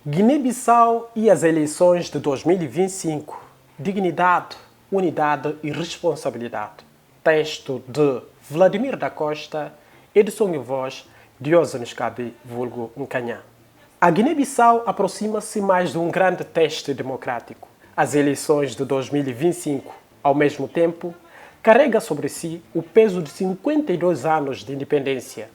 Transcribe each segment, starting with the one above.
Guiné-Bissau e as eleições de 2025. Dignidade, unidade e responsabilidade. Texto de Vladimir da Costa, edição e voz Diógenes Cabi, vulgo Ncanhã. A Guiné-Bissau aproxima-se mais de um grande teste democrático. As eleições de 2025, ao mesmo tempo, carrega sobre si o peso de 52 anos de independência.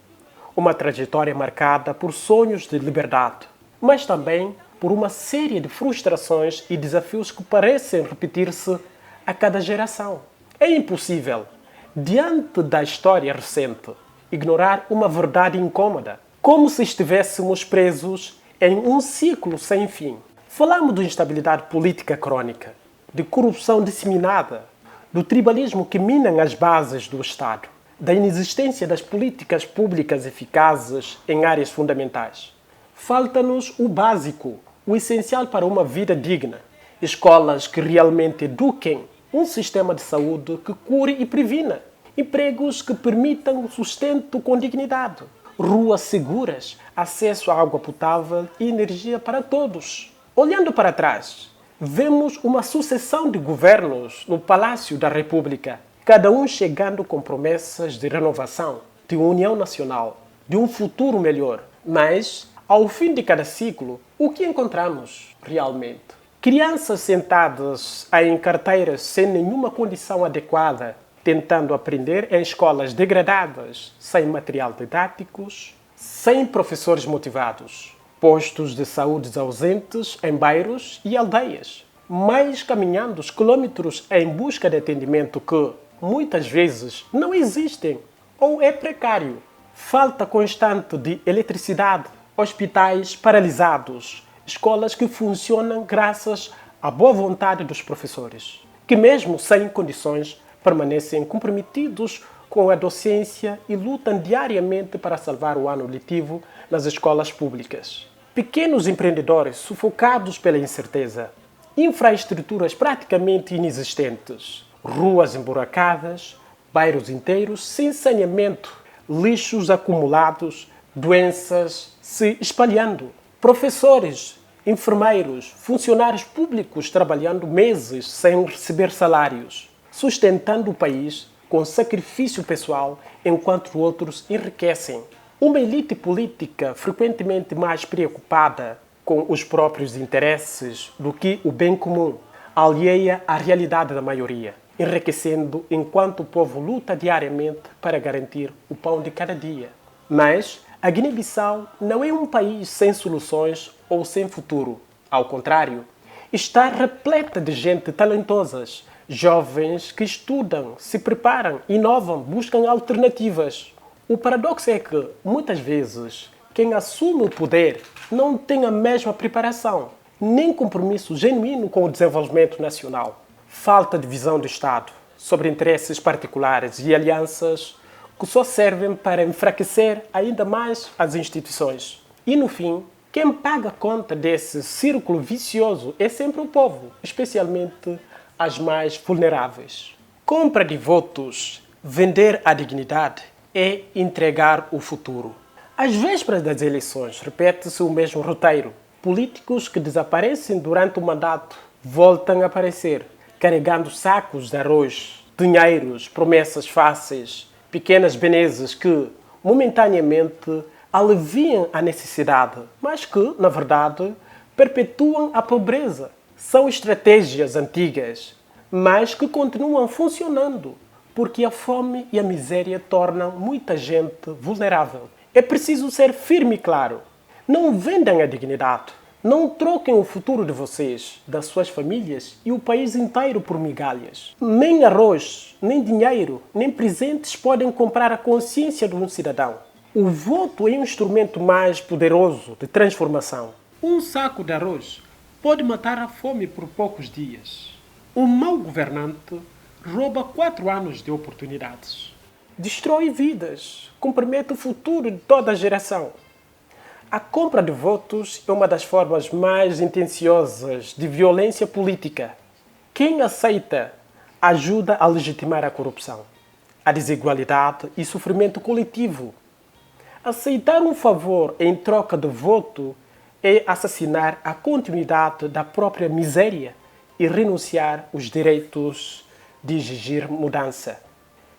Uma trajetória marcada por sonhos de liberdade, mas também por uma série de frustrações e desafios que parecem repetir-se a cada geração. É impossível, diante da história recente, ignorar uma verdade incômoda, como se estivéssemos presos em um ciclo sem fim. Falamos de instabilidade política crônica, de corrupção disseminada, do tribalismo que minam as bases do Estado, da inexistência das políticas públicas eficazes em áreas fundamentais. Falta-nos o básico, o essencial para uma vida digna. Escolas que realmente eduquem, um sistema de saúde que cure e previna, empregos que permitam o sustento com dignidade, ruas seguras, acesso à água potável e energia para todos. Olhando para trás, vemos uma sucessão de governos no Palácio da República, cada um chegando com promessas de renovação, de união nacional, de um futuro melhor. Mas, ao fim de cada ciclo, o que encontramos realmente? Crianças sentadas em carteiras sem nenhuma condição adequada, tentando aprender em escolas degradadas, sem material didáticos, sem professores motivados. Postos de saúde ausentes em bairros e aldeias, mas caminhando os quilômetros em busca de atendimento que, muitas vezes, não existem ou é precário. Falta constante de eletricidade, hospitais paralisados, escolas que funcionam graças à boa vontade dos professores, que mesmo sem condições permanecem comprometidos com a docência e lutam diariamente para salvar o ano letivo nas escolas públicas. Pequenos empreendedores sufocados pela incerteza, infraestruturas praticamente inexistentes, ruas emburacadas, bairros inteiros sem saneamento, lixos acumulados, doenças se espalhando, professores, enfermeiros, funcionários públicos trabalhando meses sem receber salários, sustentando o país com sacrifício pessoal enquanto outros enriquecem. Uma elite política frequentemente mais preocupada com os próprios interesses do que o bem comum, alheia à realidade da maioria, enriquecendo enquanto o povo luta diariamente para garantir o pão de cada dia. Mas a Guiné-Bissau não é um país sem soluções ou sem futuro. Ao contrário, está repleta de gente talentosas, jovens que estudam, se preparam, inovam, buscam alternativas. O paradoxo é que, muitas vezes, quem assume o poder não tem a mesma preparação, nem compromisso genuíno com o desenvolvimento nacional. Falta de visão do Estado sobre interesses particulares e alianças que só servem para enfraquecer ainda mais as instituições. E, no fim, quem paga conta desse círculo vicioso é sempre o povo, especialmente as mais vulneráveis. Compra de votos, vender a dignidade é entregar o futuro. Às vésperas das eleições, repete-se o mesmo roteiro. Políticos que desaparecem durante o mandato voltam a aparecer, carregando sacos de arroz, dinheiros, promessas fáceis, pequenas benesses que, momentaneamente, aliviam a necessidade, mas que, na verdade, perpetuam a pobreza. São estratégias antigas, mas que continuam funcionando, porque a fome e a miséria tornam muita gente vulnerável. É preciso ser firme e claro. Não vendam a dignidade. Não troquem o futuro de vocês, das suas famílias e o país inteiro por migalhas. Nem arroz, nem dinheiro, nem presentes podem comprar a consciência de um cidadão. O voto é um instrumento mais poderoso de transformação. Um saco de arroz pode matar a fome por poucos dias. Um mau governante rouba 4 anos de oportunidades. Destrói vidas, compromete o futuro de toda a geração. A compra de votos é uma das formas mais intenciosas de violência política. Quem aceita ajuda a legitimar a corrupção, a desigualdade e sofrimento coletivo. Aceitar um favor em troca de voto é assassinar a continuidade da própria miséria e renunciar os direitos de exigir mudança.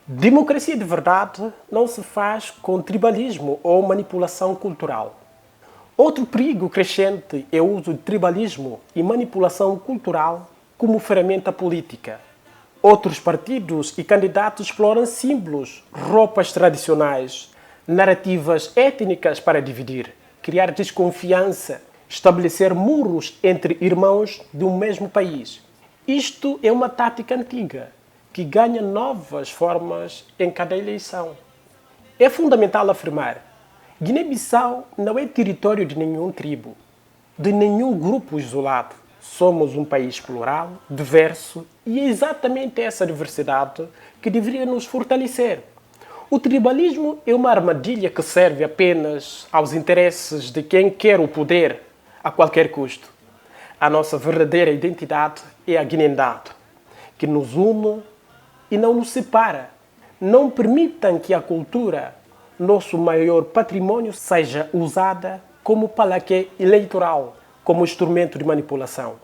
Democracia de verdade não se faz com tribalismo ou manipulação cultural. Outro perigo crescente é o uso de tribalismo e manipulação cultural como ferramenta política. Outros partidos e candidatos exploram símbolos, roupas tradicionais, narrativas étnicas para dividir, criar desconfiança, estabelecer muros entre irmãos de um mesmo país. Isto é uma tática antiga, que ganha novas formas em cada eleição. É fundamental afirmar: Guiné-Bissau não é território de nenhum tribo, de nenhum grupo isolado. Somos um país plural, diverso, e é exatamente essa diversidade que deveria nos fortalecer. O tribalismo é uma armadilha que serve apenas aos interesses de quem quer o poder a qualquer custo. A nossa verdadeira identidade é a guinendade, que nos une e não nos separa. Não permitam que a cultura, nosso maior patrimônio, seja usada como palanque eleitoral, como instrumento de manipulação.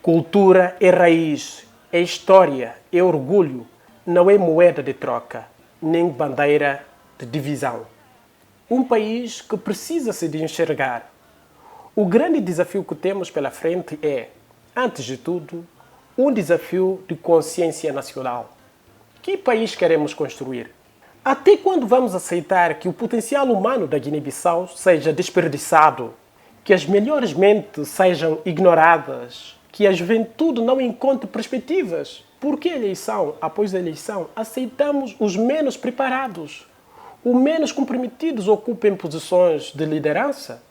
Cultura é raiz, é história, é orgulho, não é moeda de troca, nem bandeira de divisão. Um país que precisa-se de enxergar. O grande desafio que temos pela frente é, antes de tudo, um desafio de consciência nacional. Que país queremos construir? Até quando vamos aceitar que o potencial humano da Guiné-Bissau seja desperdiçado, que as melhores mentes sejam ignoradas, que a juventude não encontre perspectivas? Porque eleição após eleição aceitamos os menos preparados, os menos comprometidos ocupem posições de liderança?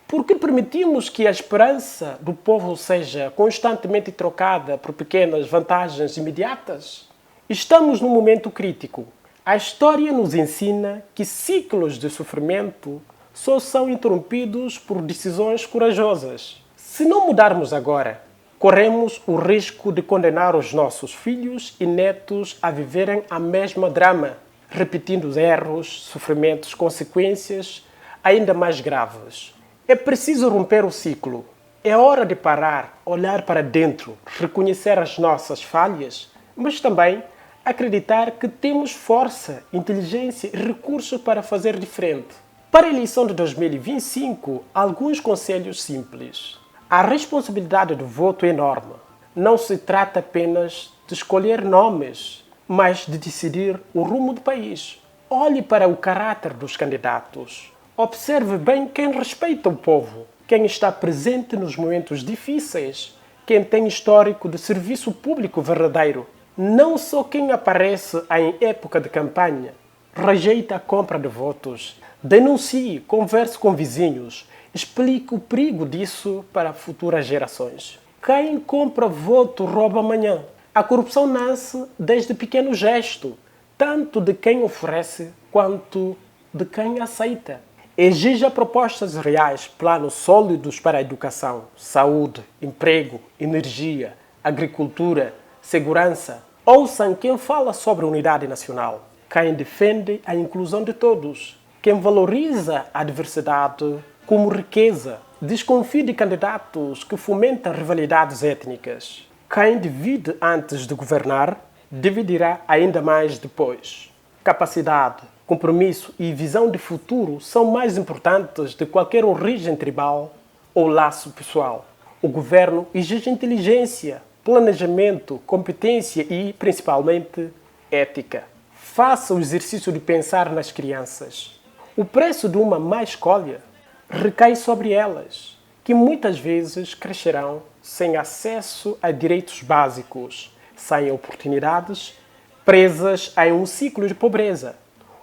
Por que permitimos que a esperança do povo seja constantemente trocada por pequenas vantagens imediatas? Estamos num momento crítico. A história nos ensina que ciclos de sofrimento só são interrompidos por decisões corajosas. Se não mudarmos agora, corremos o risco de condenar os nossos filhos e netos a viverem a mesma drama, repetindo os erros, sofrimentos, consequências ainda mais graves. É preciso romper o ciclo. É hora de parar, olhar para dentro, reconhecer as nossas falhas, mas também acreditar que temos força, inteligência e recursos para fazer diferente. Para a eleição de 2025, alguns conselhos simples. A responsabilidade do voto é enorme. Não se trata apenas de escolher nomes, mas de decidir o rumo do país. Olhe para o caráter dos candidatos. Observe bem quem respeita o povo, quem está presente nos momentos difíceis, quem tem histórico de serviço público verdadeiro. Não só quem aparece em época de campanha. Rejeita a compra de votos. Denuncie, converse com vizinhos. Explique o perigo disso para futuras gerações. Quem compra voto rouba amanhã. A corrupção nasce desde pequeno gesto, tanto de quem oferece quanto de quem aceita. Exija propostas reais, planos sólidos para a educação, saúde, emprego, energia, agricultura, segurança. Ouçam quem fala sobre a unidade nacional, quem defende a inclusão de todos, quem valoriza a diversidade como riqueza. Desconfie de candidatos que fomentam rivalidades étnicas. Quem divide antes de governar, dividirá ainda mais depois. Capacidade, compromisso e visão de futuro são mais importantes de qualquer origem tribal ou laço pessoal. O governo exige inteligência, planejamento, competência e, principalmente, ética. Faça o exercício de pensar nas crianças. O preço de uma má escolha recai sobre elas, que muitas vezes crescerão sem acesso a direitos básicos, sem oportunidades, presas em um ciclo de pobreza.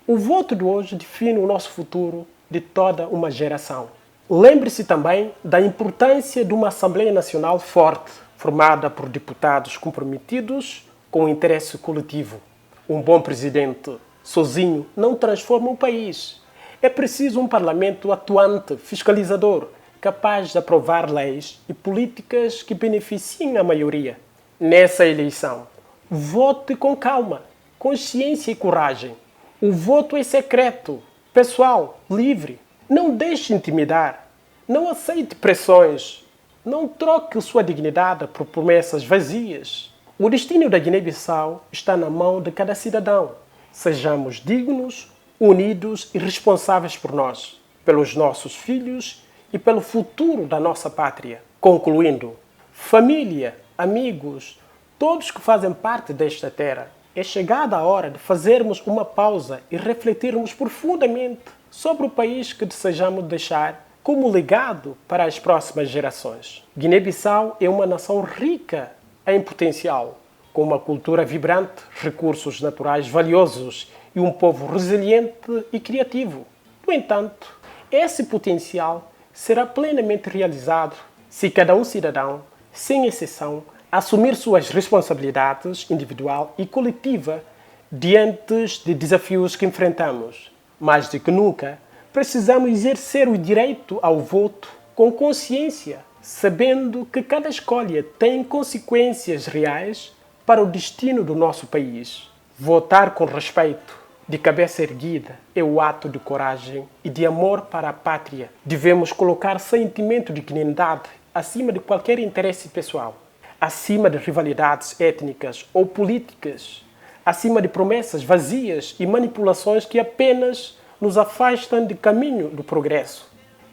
O voto de hoje define o nosso futuro de toda uma geração. Lembre-se também da importância de uma Assembleia Nacional forte, formada por deputados comprometidos com o interesse coletivo. Um bom presidente, sozinho, não transforma o país. É preciso um parlamento atuante, fiscalizador, capaz de aprovar leis e políticas que beneficiem a maioria. Nessa eleição, vote com calma, consciência e coragem. O voto é secreto, pessoal, livre. Não deixe intimidar. Não aceite pressões. Não troque sua dignidade por promessas vazias. O destino da Guiné-Bissau está na mão de cada cidadão. Sejamos dignos, unidos e responsáveis por nós, pelos nossos filhos e pelo futuro da nossa pátria. Concluindo, família, amigos, todos que fazem parte desta terra, é chegada a hora de fazermos uma pausa e refletirmos profundamente sobre o país que desejamos deixar como legado para as próximas gerações. Guiné-Bissau é uma nação rica em potencial, com uma cultura vibrante, recursos naturais valiosos e um povo resiliente e criativo. No entanto, esse potencial será plenamente realizado se cada cidadão, sem exceção, assumir suas responsabilidades individual e coletiva diante de desafios que enfrentamos. Mais do que nunca, precisamos exercer o direito ao voto com consciência, sabendo que cada escolha tem consequências reais para o destino do nosso país. Votar com respeito, de cabeça erguida, é o ato de coragem e de amor para a pátria. Devemos colocar sentimento de dignidade acima de qualquer interesse pessoal, acima de rivalidades étnicas ou políticas, acima de promessas vazias e manipulações que apenas nos afastam do caminho do progresso.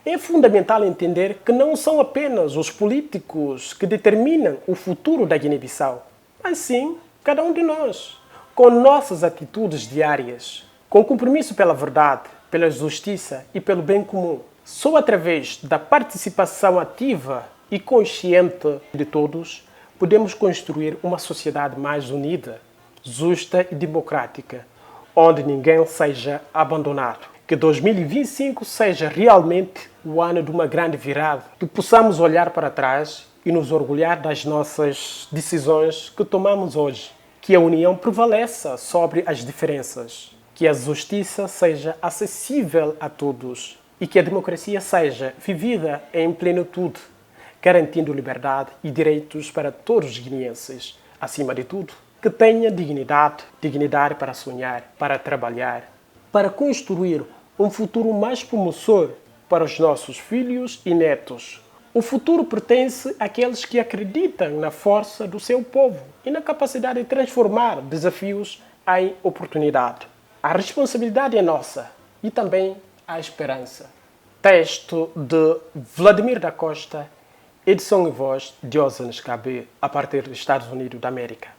É fundamental entender que não são apenas os políticos que determinam o futuro da Guiné-Bissau, mas sim cada um de nós, com nossas atitudes diárias, com compromisso pela verdade, pela justiça e pelo bem comum. Só através da participação ativa e consciente de todos podemos construir uma sociedade mais unida, justa e democrática, onde ninguém seja abandonado. Que 2025 seja realmente o ano de uma grande virada, que possamos olhar para trás e nos orgulhar das nossas decisões que tomamos hoje. Que a união prevaleça sobre as diferenças, que a justiça seja acessível a todos e que a democracia seja vivida em plenitude, garantindo liberdade e direitos para todos os guineenses. Acima de tudo, que tenha dignidade para sonhar, para trabalhar, para construir um futuro mais promissor para os nossos filhos e netos. O futuro pertence àqueles que acreditam na força do seu povo e na capacidade de transformar desafios em oportunidade. A responsabilidade é nossa e também a esperança. Texto de Vladimir da Costa, edição e voz de Diógenes Cabé, a partir dos Estados Unidos da América.